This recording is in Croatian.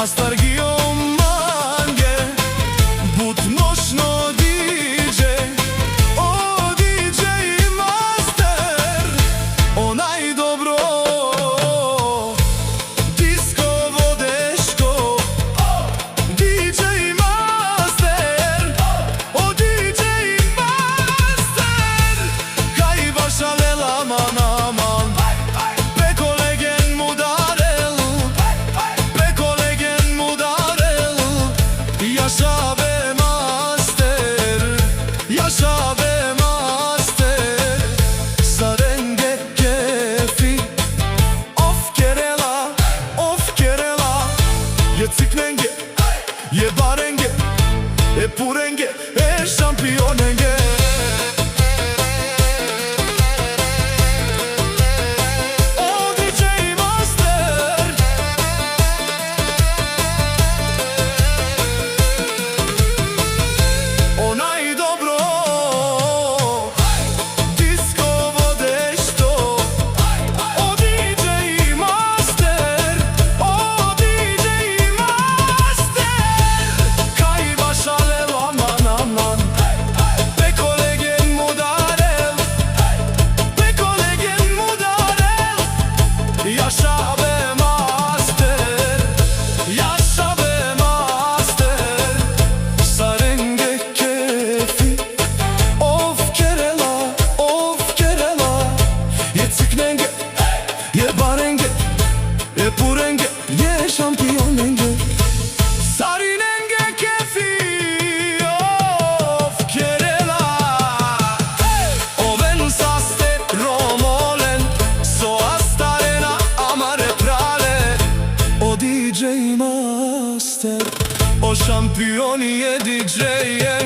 Astargio mange, but noćno DJ. O DJ Master, onaj dobro disco vodeško. DJ Master, o DJ Master, kaj vaša lela manaman. Yaşa be master, yaşa be master. Sarenge kefi, of Kerala. Je ciknenge, je barenge, je purenge, je šampionenge. Yaşa be master, yaşa be master. Sarenge kefi, of Kerala. Je ciknenge, je barenge, je purenge, je šampionenge. Sarinenge kefi, of Kerala. Oven saste romolen, so DJ Master, o šampioni je DJ.